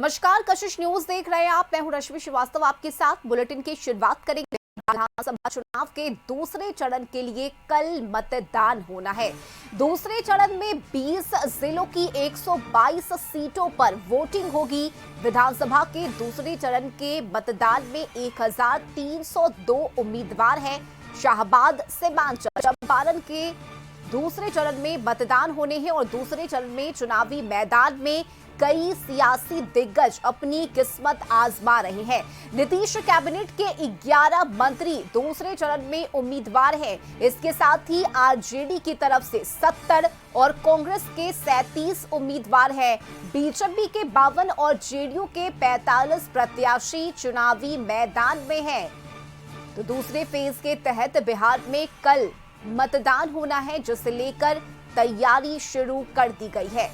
नमस्कार, कशिश न्यूज देख रहे हैं आप। मैं हूं रश्मि श्रीवास्तव आपके साथ। बुलेटिन की शुरुआत करेंगे। विधानसभा चुनाव के दूसरे चरण के लिए कल मतदान होना है। दूसरे चरण में 20 जिलों की 122 सीटों पर वोटिंग होगी। विधानसभा के दूसरे चरण के मतदान में 1302 उम्मीदवार हैं। शाहबाद, सीमांचल, चंपारण के दूसरे चरण में मतदान होने हैं और दूसरे चरण में चुनावी मैदान में कई सियासी दिग्गज अपनी किस्मत आजमा रहे हैं। नीतीश कैबिनेट के 11 मंत्री दूसरे चरण में उम्मीदवार हैं। इसके साथ ही आरजेडी की तरफ से 70 और कांग्रेस के 37 उम्मीदवार हैं। बीजेपी के 52 और जेडीयू के 45 प्रत्याशी चुनावी मैदान में हैं। तो दूसरे फेज के तहत बिहार में कल मतदान होना है, जिसे लेकर तैयारी शुरू कर दी गई है।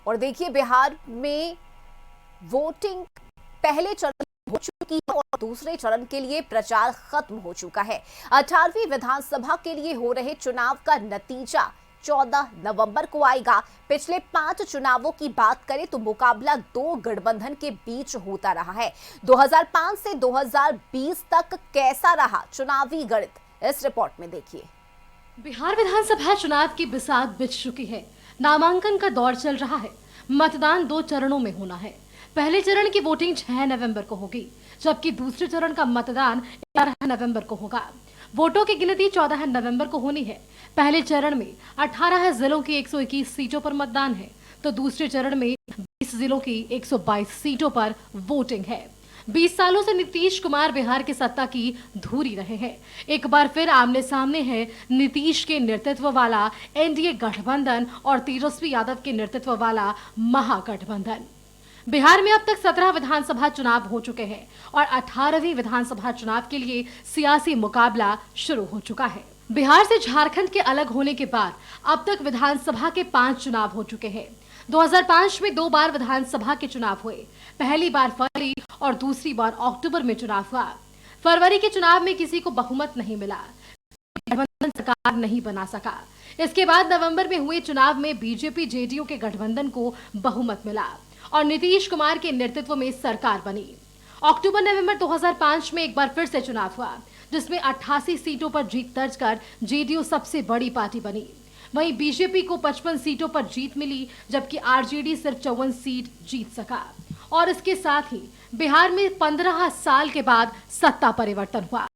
और देखिए, बिहार में वोटिंग पहले चरण में हो चुकी है और दूसरे चरण के लिए प्रचार खत्म हो चुका है। 18वीं विधानसभा के लिए हो रहे चुनाव का नतीजा 14 नवंबर को आएगा। पिछले 5 चुनावों की बात करें तो मुकाबला 2 गठबंधन के बीच होता रहा है। 2005 से 2020 तक कैसा रहा चुनावी गणित, इस रिपोर्ट में देखिए। बिहार विधानसभा चुनाव की बिसात बिछ चुकी है। नामांकन का दौर चल रहा है। मतदान 2 चरणों में होना है। पहले चरण की वोटिंग 6 नवंबर को होगी, जबकि दूसरे चरण का मतदान 11 नवंबर को होगा। वोटों की गिनती 14 नवंबर को होनी है। पहले चरण में 18 जिलों की 121 सीटों पर मतदान है, तो दूसरे चरण में 20 जिलों की 122 सीटों पर वोटिंग है। 20 सालों से नीतीश कुमार बिहार की सत्ता की धुरी रहे हैं। एक बार फिर आमने सामने है नीतीश के नेतृत्व वाला एनडीए गठबंधन और तेजस्वी यादव के नेतृत्व वाला महागठबंधन। बिहार में अब तक 17 विधानसभा चुनाव हो चुके हैं और 18वीं विधानसभा चुनाव के लिए सियासी मुकाबला शुरू हो चुका है। बिहार से झारखंड के अलग होने के बाद अब तक विधानसभा के 5 चुनाव हो चुके हैं। 2005 में 2 बार विधानसभा के चुनाव हुए। पहली बार फरवरी और दूसरी बार अक्टूबर में चुनाव हुआ। फरवरी के चुनाव में किसी को बहुमत नहीं मिला, गठबंधन सरकार नहीं बना सका। इसके बाद नवंबर में हुए चुनाव में बीजेपी जेडीयू के गठबंधन को बहुमत मिला और नीतीश कुमार के नेतृत्व में सरकार बनी। अक्टूबर नवंबर 2005 में एक बार फिर से चुनाव हुआ, जिसमें 88 सीटों पर जीत दर्ज कर जेडीयू सबसे बड़ी पार्टी बनी। वहीं बीजेपी को 55 सीटों पर जीत मिली, जबकि आरजेडी सिर्फ 54 सीट जीत सका। और इसके साथ ही बिहार में 15 साल के बाद सत्ता परिवर्तन हुआ।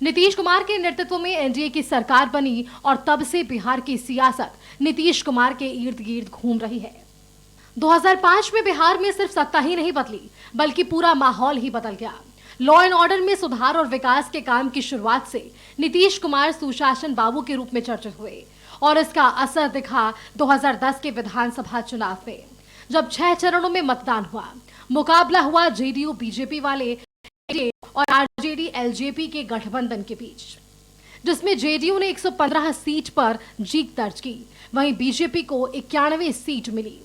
नीतीश कुमार के नेतृत्व में एनडीए की सरकार बनी और तब से बिहार की सियासत नीतीश कुमार के इर्द गिर्द घूम रही है। 2005 में बिहार में सिर्फ सत्ता ही नहीं बदली, बल्कि पूरा माहौल ही बदल गया। लॉ एंड ऑर्डर में सुधार और विकास के काम की शुरुआत से नीतीश कुमार सुशासन बाबू के रूप में चर्चित हुए और इसका असर दिखा 2010 के विधानसभा चुनाव में, जब 6 चरणों में मतदान हुआ। मुकाबला हुआ जेडीयू बीजेपी वाले और आरजेडी एलजेपी के गठबंधन के बीच, जिसमें जेडीयू ने 115 सीट पर जीत दर्ज की, वहीं बीजेपी को 91 सीट मिली।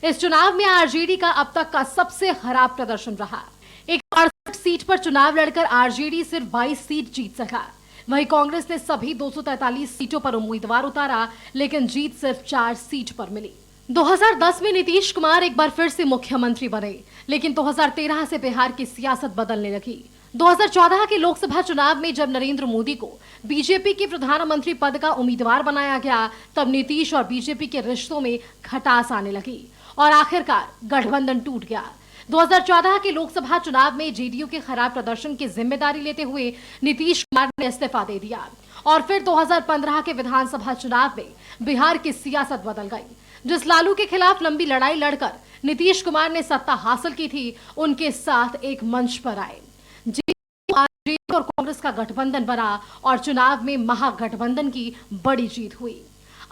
इस चुनाव में आरजेडी का अब तक का सबसे खराब प्रदर्शन रहा। 168 सीट पर चुनाव लड़कर आरजेडी सिर्फ 22 सीट जीत सका। वहीं कांग्रेस ने सभी 243 सीटों पर उम्मीदवार उतारा, लेकिन जीत सिर्फ 4 सीट पर मिली। 2010 में नीतीश कुमार एक बार फिर से मुख्यमंत्री बने, लेकिन 2013 से बिहार की सियासत बदलने लगी। 2014 के लोकसभा चुनाव में जब नरेंद्र मोदी को बीजेपी के प्रधानमंत्री पद का उम्मीदवार बनाया गया, तब नीतीश और बीजेपी के रिश्तों में खटास आने लगी और आखिरकार गठबंधन टूट गया। 2014 के लोकसभा चुनाव में जेडीयू के खराब प्रदर्शन की जिम्मेदारी लेते हुए नीतीश कुमार ने इस्तीफा दे दिया और फिर 2015 के विधानसभा चुनाव में बिहार की सियासत बदल गई। जिस लालू के खिलाफ लंबी लड़ाई लड़कर नीतीश कुमार ने सत्ता हासिल की थी, उनके साथ एक मंच पर आए। जेडीयू और कांग्रेस का गठबंधन बना और चुनाव में महागठबंधन की बड़ी जीत हुई।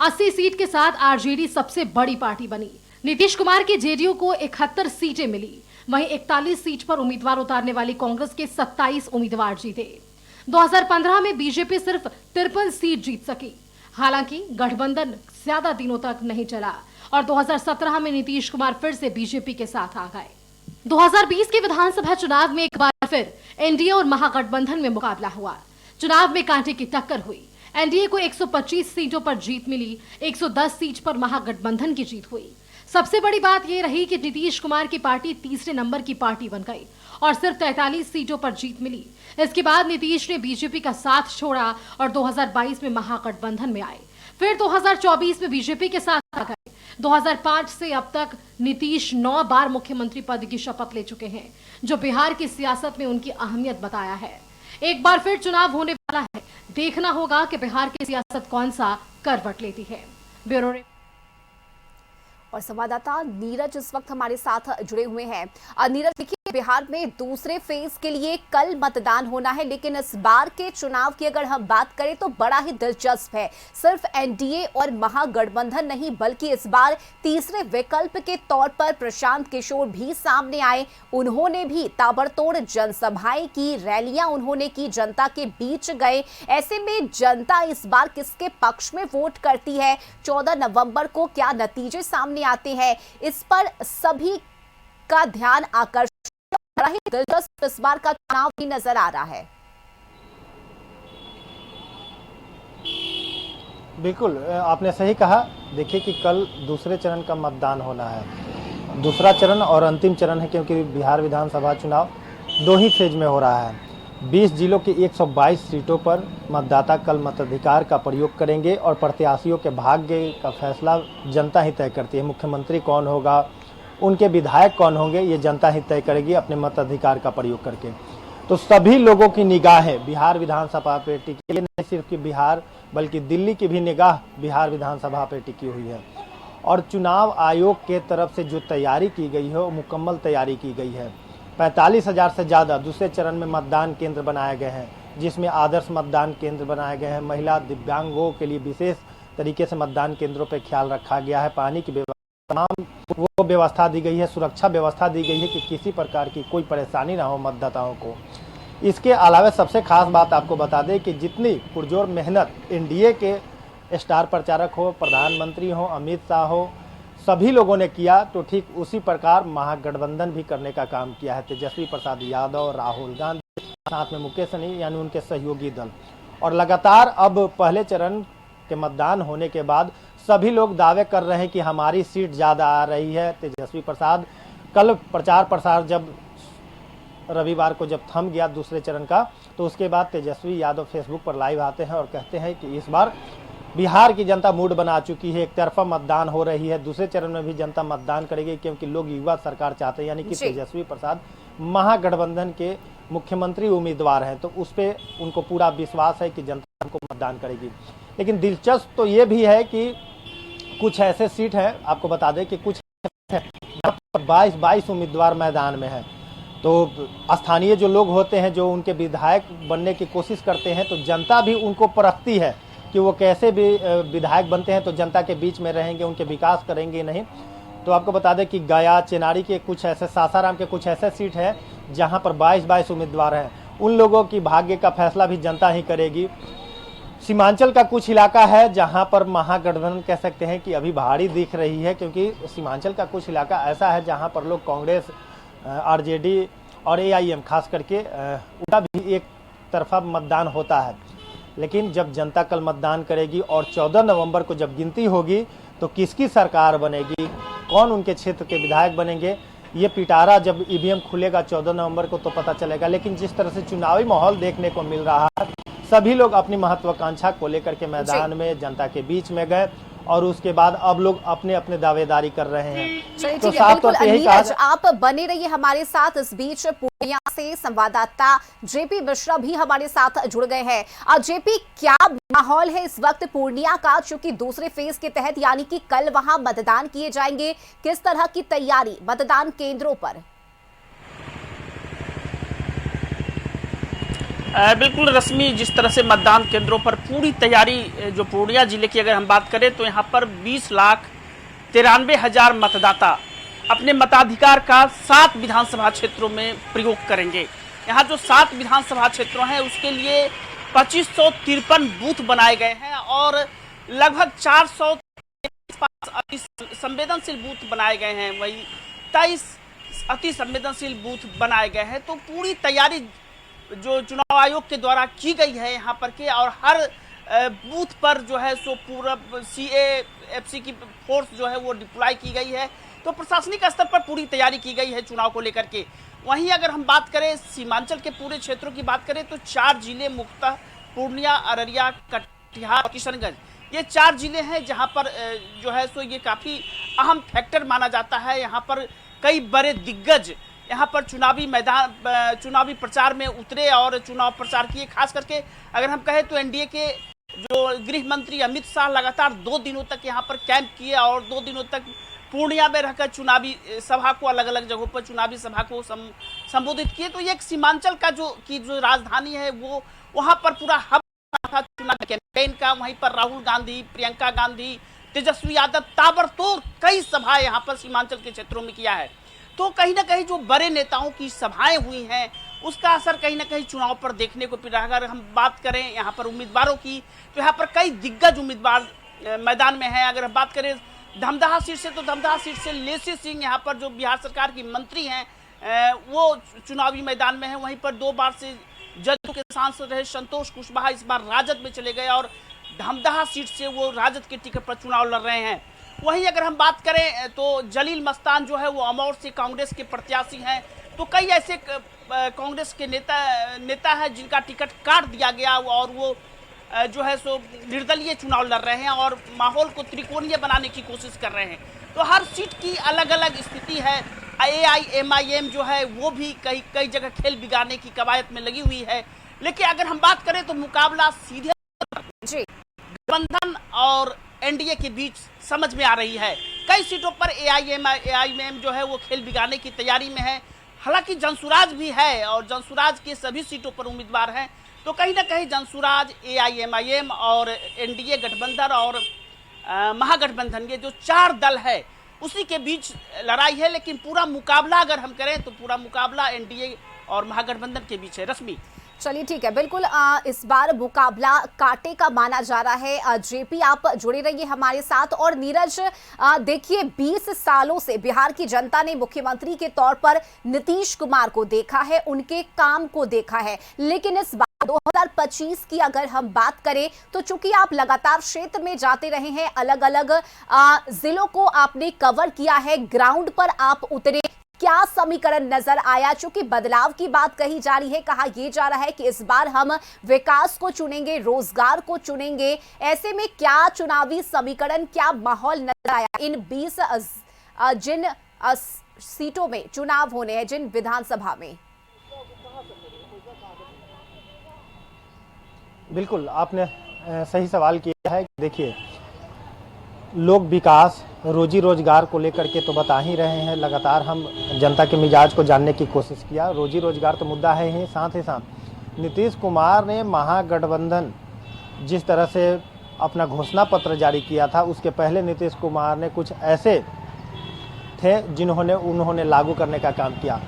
80 सीट के साथ आरजेडी सबसे बड़ी पार्टी बनी। नीतीश कुमार की जेडीयू को 71 सीटें मिली, वहीं 41 सीट पर उम्मीदवार उतारने वाली कांग्रेस के 27 उम्मीदवार जीते। 2015 में बीजेपी सिर्फ 53 सीट जीत सकी। हालांकि गठबंधन ज्यादा दिनों तक नहीं चला और 2017 में नीतीश कुमार फिर से बीजेपी के साथ आ गए। 2020 के विधानसभा चुनाव में एक बार फिर एनडीए और महागठबंधन में मुकाबला हुआ। चुनाव में कांटे की टक्कर हुई। एनडीए को 125 सीटों पर जीत मिली, 110 सीट पर महागठबंधन की जीत हुई। सबसे बड़ी बात यह रही कि नीतीश कुमार की पार्टी तीसरे नंबर की पार्टी बन गई और सिर्फ 43 सीटों पर जीत मिली। इसके बाद नीतीश ने बीजेपी का साथ छोड़ा और 2022 में महागठबंधन में आए, फिर 2024 में बीजेपी के साथ आ गए। 2005 से अब तक नीतीश 9 बार मुख्यमंत्री पद की शपथ ले चुके हैं, जो बिहार की सियासत में उनकी अहमियत बताया है। एक बार फिर चुनाव होने वाला है, देखना होगा कि बिहार की सियासत कौन सा करवट लेती है। Bureau report. और संवाददाता नीरज इस वक्त हमारे साथ जुड़े हुए हैं। नीरज, देखिए, बिहार में दूसरे फेज के लिए कल मतदान होना है, लेकिन इस बार के चुनाव की अगर हम बात करें तो बड़ा ही दिलचस्प है। सिर्फ एनडीए और महागठबंधन नहीं, बल्कि इस बार तीसरे विकल्प के तौर पर प्रशांत किशोर भी सामने आए। उन्होंने भी ताबड़तोड़ जनसभाएं की, रैलियां उन्होंने की, जनता के बीच गए। ऐसे में जनता इस बार किसके पक्ष में वोट करती है, 14 नवंबर को क्या नतीजे सामने आते हैं, इस पर सभी का ध्यान आकर्षित, बड़ा ही दिलचस्प इस बार का चुनाव भी नजर आ रहा है। बिल्कुल, आपने सही कहा। देखिए कि कल दूसरे चरण का मतदान होना है। दूसरा चरण और अंतिम चरण है, क्योंकि बिहार विधानसभा चुनाव 2 ही फेज में हो रहा है। 20 जिलों की 122 सीटों पर मतदाता कल मताधिकार का प्रयोग करेंगे और प्रत्याशियों के भाग्य का फैसला जनता ही तय करती है। मुख्यमंत्री कौन होगा, उनके विधायक कौन होंगे, ये जनता ही तय करेगी अपने मताधिकार का प्रयोग करके। तो सभी लोगों की निगाहें बिहार विधानसभा पे टिकी है, नहीं सिर्फ कि बिहार बल्कि दिल्ली की भी निगाह बिहार विधानसभा पे टिकी हुई है। और चुनाव आयोग के तरफ से जो तैयारी की गई है वो मुकम्मल तैयारी की गई है। 45,000 से ज़्यादा दूसरे चरण में मतदान केंद्र बनाए गए हैं, जिसमें आदर्श मतदान केंद्र बनाए गए हैं। महिला दिव्यांगों के लिए विशेष तरीके से मतदान केंद्रों पर ख्याल रखा गया है। पानी की तमाम वो व्यवस्था दी गई है, सुरक्षा व्यवस्था दी गई है कि किसी प्रकार की कोई परेशानी ना हो मतदाताओं को। इसके अलावा सबसे खास बात आपको बता दें कि जितनी पुरजोर मेहनत एनडीए के स्टार प्रचारक हो, प्रधानमंत्री हो, अमित शाह हो, सभी लोगों ने किया, तो ठीक उसी प्रकार महागठबंधन भी करने का काम किया है। तेजस्वी प्रसाद यादव, राहुल गांधी, साथ में मुकेश सहनी यानी उनके सहयोगी दल। और लगातार अब पहले चरण के मतदान होने के बाद सभी लोग दावे कर रहे हैं कि हमारी सीट ज़्यादा आ रही है। तेजस्वी प्रसाद कल प्रचार प्रसार जब रविवार को जब थम गया दूसरे चरण का, तो उसके बाद तेजस्वी यादव फेसबुक पर लाइव आते हैं और कहते हैं कि इस बार बिहार की जनता मूड बना चुकी है, एक तरफा मतदान हो रही है, दूसरे चरण में भी जनता मतदान करेगी, क्योंकि लोग युवा सरकार चाहते हैं। यानी कि तेजस्वी प्रसाद महागठबंधन के मुख्यमंत्री उम्मीदवार हैं, तो उस पर उनको पूरा विश्वास है कि जनता उनको मतदान करेगी। लेकिन दिलचस्प तो ये भी है कि कुछ ऐसे सीट हैं, आपको बता दें कि कुछ 22 उम्मीदवार मैदान में हैं। तो स्थानीय जो लोग होते हैं, जो उनके विधायक बनने की कोशिश करते हैं, तो जनता भी उनको परखती है कि वो कैसे भी विधायक बनते हैं, तो जनता के बीच में रहेंगे, उनके विकास करेंगे नहीं। तो आपको बता दें कि गया, चेनारी के कुछ ऐसे, सासाराम के कुछ ऐसे सीट हैं जहां पर 22 उम्मीदवार हैं। उन लोगों की भाग्य का फैसला भी जनता ही करेगी। सीमांचल का कुछ इलाका है जहां पर महागठबंधन कह सकते हैं कि अभी भारी दिख रही है, क्योंकि सीमांचल का कुछ इलाका ऐसा है जहां पर लोग कांग्रेस, आरजेडी और एआईएम खास करके उनका भी एक तरफा मतदान होता है। लेकिन जब जनता कल मतदान करेगी और 14 नवंबर को जब गिनती होगी, तो किसकी सरकार बनेगी, कौन उनके क्षेत्र के विधायक बनेंगे, ये पिटारा जब ईवीएम खुलेगा 14 नवंबर को तो पता चलेगा। लेकिन जिस तरह से चुनावी माहौल देखने को मिल रहा है, सभी लोग अपनी महत्वाकांक्षा को लेकर के मैदान में जनता के बीच में गए और उसके बाद अब लोग अपने अपने दावेदारी कर रहे हैं। चलिए, तो ठीक है, बिल्कुल। नीरज, आप बने रहिए हमारे साथ। इस बीच पूर्णिया से संवाददाता जेपी मिश्रा भी हमारे साथ जुड़ गए हैं। जेपी, क्या माहौल है इस वक्त पूर्णिया का, चूंकि दूसरे फेज के तहत यानी कि कल वहां मतदान किए जाएंगे, किस तरह की तैयारी मतदान केंद्रों पर? बिल्कुल रश्मि, जिस तरह से मतदान केंद्रों पर पूरी तैयारी, जो पूर्णिया जिले की अगर हम बात करें तो यहाँ पर 20,93,000 मतदाता अपने मताधिकार का 7 विधानसभा क्षेत्रों में प्रयोग करेंगे। यहाँ जो 7 विधानसभा क्षेत्रों हैं उसके लिए 2553 बूथ बनाए गए हैं और लगभग 400 अति संवेदनशील बूथ बनाए गए हैं, वही 23 अति संवेदनशील बूथ बनाए गए हैं। तो पूरी तैयारी जो चुनाव आयोग के द्वारा की गई है यहाँ पर के, और हर बूथ पर जो है सो पूरा CAFC की फोर्स जो है वो डिप्लॉय की गई है। तो प्रशासनिक स्तर पर पूरी तैयारी की गई है चुनाव को लेकर के। वहीं अगर हम बात करें सीमांचल के पूरे क्षेत्रों की बात करें तो 4 जिले मुक्ता, पूर्णिया, अररिया, कटिहार, किशनगंज, ये 4 जिले हैं जहां पर जो है सो ये काफ़ी अहम फैक्टर माना जाता है। यहाँ पर कई बड़े दिग्गज यहाँ पर चुनावी प्रचार में उतरे और चुनाव प्रचार किए। खास करके अगर हम कहें तो एनडीए के जो गृह मंत्री अमित शाह लगातार 2 दिनों तक यहाँ पर कैंप किए और 2 दिनों तक पूर्णिया में रहकर चुनावी सभा को, अलग अलग जगहों पर चुनावी सभा को संबोधित किए। तो ये एक सीमांचल का जो राजधानी है वो वहाँ पर पूरा हब था चुनावी कैंपेन का। वहीं पर राहुल गांधी, प्रियंका गांधी, तेजस्वी यादव ताबड़तोड़ कई सभाएं यहाँ पर सीमांचल के क्षेत्रों में किया है। तो कहीं ना कहीं जो बड़े नेताओं की सभाएं हुई हैं उसका असर कहीं ना कहीं चुनाव पर देखने को मिल रहा है। अगर हम बात करें यहाँ पर उम्मीदवारों की तो यहाँ पर कई दिग्गज उम्मीदवार मैदान में हैं। अगर हम बात करें धमदाहा सीट से तो धमदाहा सीट से लेसी सिंह यहाँ पर जो बिहार सरकार की मंत्री हैं वो चुनावी मैदान में है। वहीं पर 2 बार से जदयू के सांसद रहे संतोष कुशवाहा इस बार राजद में चले गए और धमदाहा सीट से वो राजद के टिकट पर चुनाव लड़ रहे हैं। वहीं अगर हम बात करें तो जलील मस्तान जो है वो अमौर से कांग्रेस के प्रत्याशी हैं। तो कई ऐसे कांग्रेस के नेता है जिनका टिकट काट दिया गया और वो जो है सो निर्दलीय चुनाव लड़ रहे हैं और माहौल को त्रिकोणीय बनाने की कोशिश कर रहे हैं। तो हर सीट की अलग अलग स्थिति है। AIMIM जो है वो भी कई जगह खेल बिगाड़ने की कवायद में लगी हुई है। लेकिन अगर हम बात करें तो मुकाबला सीधे गठबंधन और एनडीए के बीच समझ में आ रही है। कई सीटों पर AIMIM जो है वो खेल बिगाड़ने की तैयारी में है। हालांकि जनसुराज भी है और जनसुराज के सभी सीटों पर उम्मीदवार हैं। तो कहीं ना कहीं जनसुराज, AIMIM और एनडीए गठबंधन और महागठबंधन ये जो 4 दल है उसी के बीच लड़ाई है। लेकिन पूरा मुकाबला अगर हम करें तो पूरा मुकाबला एनडीए और महागठबंधन के बीच है। रश्मि, चलिए ठीक है, बिल्कुल इस बार मुकाबला कांटे का माना जा रहा है। जेपी आप जुड़े रहिए हमारे साथ। और नीरज, देखिए 20 सालों से बिहार की जनता ने मुख्यमंत्री के तौर पर नीतीश कुमार को देखा है, उनके काम को देखा है। लेकिन इस बार 2025 की अगर हम बात करें तो चूंकि आप लगातार क्षेत्र में जाते रहे हैं, अलग अलग जिलों को आपने कवर किया है, ग्राउंड पर आप उतरे, क्या समीकरण नजर आया? चूंकि बदलाव की बात कही जा रही है, कहा यह जा रहा है कि इस बार हम विकास को चुनेंगे, रोजगार को चुनेंगे। ऐसे में क्या चुनावी समीकरण, क्या माहौल नजर आया इन 20 जिन सीटों में चुनाव होने हैं, जिन विधानसभा में? बिल्कुल, आपने सही सवाल किया है। देखिए, लोग विकास, रोजी रोजगार को लेकर के तो बता ही रहे हैं। लगातार हम जनता के मिजाज को जानने की कोशिश किया। रोजी रोजगार तो मुद्दा है ही साथ नीतीश कुमार ने महागठबंधन जिस तरह से अपना घोषणा पत्र जारी किया था, उसके पहले नीतीश कुमार ने कुछ ऐसे थे उन्होंने लागू करने का काम किया।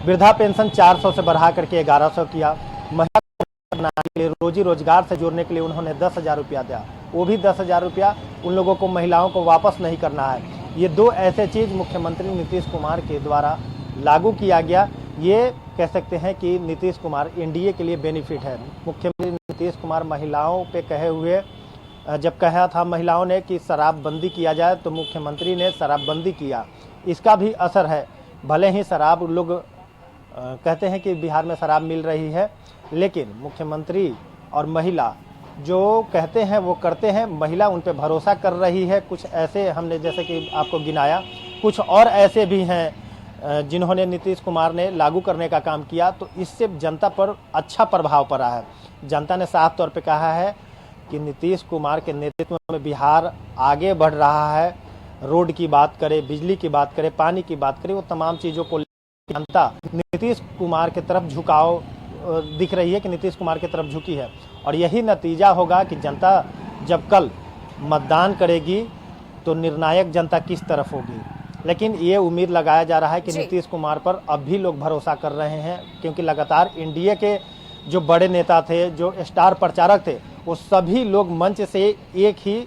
वृद्धा पेंशन 400 से बढ़ा करके 1100 किया। महिला बनाने के लिए, रोजी रोजगार से जोड़ने के लिए उन्होंने 10,000 रुपया दिया। वो भी 10,000 रुपया उन लोगों को, महिलाओं को वापस नहीं करना है। ये 2 ऐसे चीज़ मुख्यमंत्री नीतीश कुमार के द्वारा लागू किया गया। ये कह सकते हैं कि नीतीश कुमार एनडीए के लिए बेनिफिट है। मुख्यमंत्री नीतीश कुमार महिलाओं पे कहे हुए, जब कहा था महिलाओं ने कि शराबबंदी किया जाए तो मुख्यमंत्री ने शराबबंदी किया। इसका भी असर है। भले ही शराब लोग कहते हैं कि बिहार में शराब मिल रही है, लेकिन मुख्यमंत्री और महिला जो कहते हैं वो करते हैं। महिला उन पे भरोसा कर रही है। कुछ ऐसे हमने जैसे कि आपको गिनाया, कुछ और ऐसे भी हैं जिन्होंने नीतीश कुमार ने लागू करने का काम किया। तो इससे जनता पर अच्छा प्रभाव पड़ा है। जनता ने साफ तौर पे कहा है कि नीतीश कुमार के नेतृत्व में बिहार आगे बढ़ रहा है। रोड की बात करें, बिजली की बात करें, पानी की बात करें, वो तमाम चीज़ों को जनता नीतीश कुमार की तरफ झुकाव दिख रही है कि नीतीश कुमार की तरफ झुकी है। और यही नतीजा होगा कि जनता जब कल मतदान करेगी तो निर्णायक जनता किस तरफ होगी। लेकिन ये उम्मीद लगाया जा रहा है कि नीतीश कुमार पर अब भी लोग भरोसा कर रहे हैं, क्योंकि लगातार एनडीए के जो बड़े नेता थे, जो स्टार प्रचारक थे, वो सभी लोग मंच से एक ही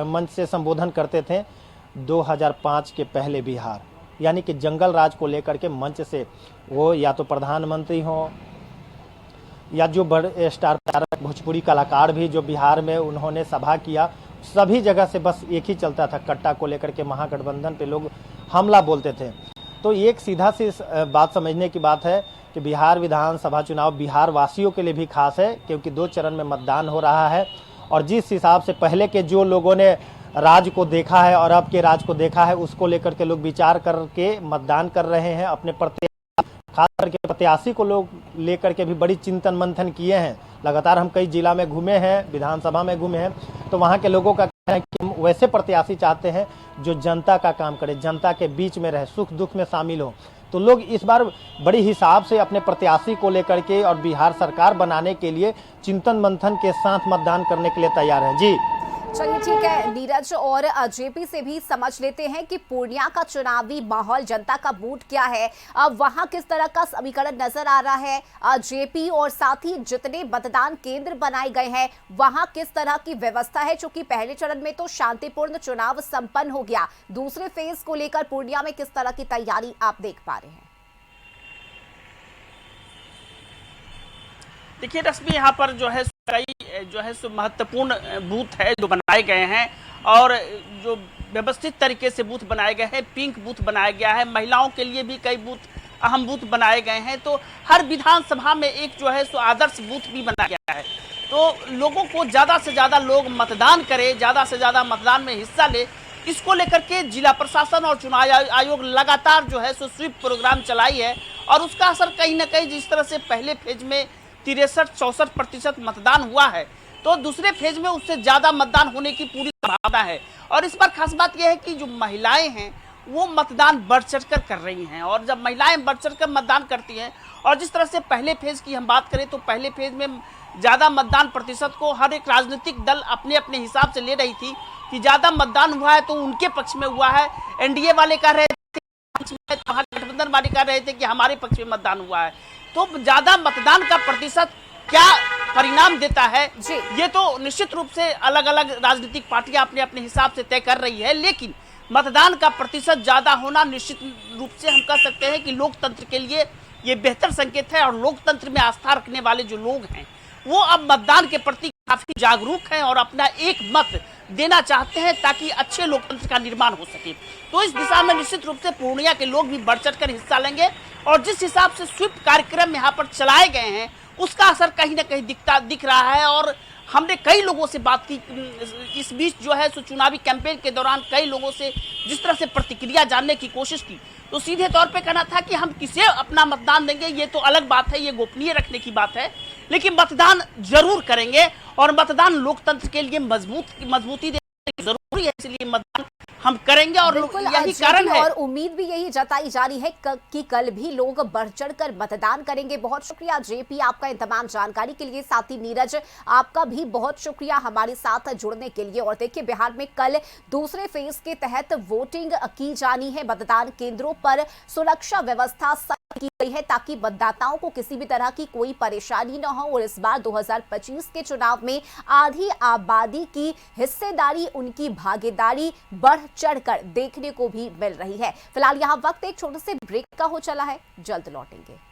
मंच से संबोधन करते थे 2005 के पहले बिहार, यानी कि जंगल राज को लेकर के मंच से, वो या तो प्रधानमंत्री हों, या जो बड़े स्टार प्रचारक भोजपुरी कलाकार भी जो बिहार में उन्होंने सभा किया, सभी जगह से बस एक ही चलता था, कट्टा को लेकर के महागठबंधन पे लोग हमला बोलते थे। तो एक सीधा सी बात समझने की बात है कि बिहार विधानसभा चुनाव बिहार वासियों के लिए भी खास है, क्योंकि 2 चरण में मतदान हो रहा है। और जिस हिसाब से पहले के जो लोगों ने राज को देखा है और अब के राज को देखा है, उसको लेकर के लोग विचार करके मतदान कर रहे हैं। अपने खास करके प्रत्याशी को लोग लेकर के भी बड़ी चिंतन मंथन किए हैं। लगातार हम कई जिला में घूमे हैं, विधानसभा में घूमे हैं, तो वहाँ के लोगों का कहना है कि हम वैसे प्रत्याशी चाहते हैं जो जनता का काम करे, जनता के बीच में रहे, सुख दुख में शामिल हो। तो लोग इस बार बड़ी हिसाब से अपने प्रत्याशी को लेकर के और बिहार सरकार बनाने के लिए चिंतन मंथन के साथ मतदान करने के लिए तैयार है। जी चलिए ठीक है नीरज, और जेपी से भी समझ लेते हैं कि पूर्णिया का चुनावी माहौल, जनता का मूड क्या है, वहां किस तरह का समीकरण नजर आ रहा है जेपी, और साथ ही जितने मतदान केंद्र बनाए गए हैं वहां किस तरह की व्यवस्था है, क्योंकि पहले चरण में तो शांतिपूर्ण चुनाव संपन्न हो गया, दूसरे फेज को लेकर पूर्णिया में किस तरह की तैयारी आप देख पा रहे हैं? देखिए रश्मि, यहाँ पर जो है कई सो महत्वपूर्ण बूथ है जो बनाए गए हैं, और जो व्यवस्थित तरीके से बूथ बनाए गए हैं। पिंक बूथ बनाया गया है, महिलाओं के लिए भी कई बूथ, अहम बूथ बनाए गए हैं। तो हर विधानसभा में एक जो है सो आदर्श बूथ भी बनाया गया है। तो लोगों को ज़्यादा से ज़्यादा लोग मतदान करें, ज़्यादा से ज़्यादा मतदान में हिस्सा ले, इसको लेकर के जिला प्रशासन और चुनाव आयोग लगातार जो है सो स्वीप प्रोग्राम चलाई है। और उसका असर कहीं ना कहीं, जिस तरह से पहले फेज में 63-64% मतदान हुआ है, तो दूसरे फेज में उससे ज्यादा मतदान होने की पूरी संभावना है। और इस पर खास बात यह है कि जो महिलाएं हैं वो मतदान बढ़ चढ़कर कर रही हैं, और जब महिलाएं बढ़ चढ़कर मतदान करती हैं, और जिस तरह से पहले फेज की हम बात करें तो पहले फेज में ज्यादा मतदान प्रतिशत को हर एक राजनीतिक दल अपने अपने हिसाब से ले रही थी कि ज्यादा मतदान हुआ है तो उनके पक्ष में हुआ है, एनडीए वाले कह रहे थे, महागठबंधन वाले कह रहे थे कि हमारे पक्ष में मतदान हुआ है। तो ज्यादा मतदान का प्रतिशत क्या परिणाम देता है, ये तो निश्चित रूप से अलग अलग राजनीतिक पार्टियां अपने अपने हिसाब से तय कर रही है, लेकिन मतदान का प्रतिशत ज्यादा होना निश्चित रूप से हम कह सकते हैं कि लोकतंत्र के लिए ये बेहतर संकेत है। और लोकतंत्र में आस्था रखने वाले जो लोग हैं वो अब मतदान के प्रति काफी जागरूक हैं और अपना एक मत देना चाहते हैं ताकि अच्छे लोकतंत्र का निर्माण हो सके। तो इस दिशा में निश्चित रूप से पूर्णिया के लोग भी बढ़ चढ़कर हिस्सा लेंगे, और जिस हिसाब से स्वीप कार्यक्रम यहाँ पर चलाए गए हैं उसका असर कहीं ना कहीं दिख रहा है। और हमने कई लोगों से बात की इस बीच जो है सो चुनावी कैंपेन के दौरान, कई लोगों से जिस तरह से प्रतिक्रिया जानने की कोशिश की, तो सीधे तौर पे कहना था कि हम किसे अपना मतदान देंगे ये तो अलग बात है, ये गोपनीय रखने की बात है, लेकिन मतदान जरूर करेंगे। और मतदान लोकतंत्र के लिए मजबूती देने जरूरी है, इसलिए मतदान हम करेंगे। और यही कारण है, और उम्मीद भी यही जताई जा रही है कि कल भी लोग बढ़ चढ़कर मतदान करेंगे। बहुत शुक्रिया जेपी आपका इन तमाम जानकारी के लिए, साथ ही नीरज आपका भी बहुत शुक्रिया हमारे साथ जुड़ने के लिए। और देखिए बिहार में कल दूसरे फेज के तहत वोटिंग की जानी है, मतदान केंद्रों पर सुरक्षा व्यवस्था की गई है ताकि मतदाताओं को किसी भी तरह की कोई परेशानी न हो। और इस बार 2025 के चुनाव में आधी आबादी की हिस्सेदारी, उनकी भागीदारी बढ़ चढ़कर देखने को भी मिल रही है। फिलहाल यहाँ वक्त एक छोटे से ब्रेक का हो चला है, जल्द लौटेंगे।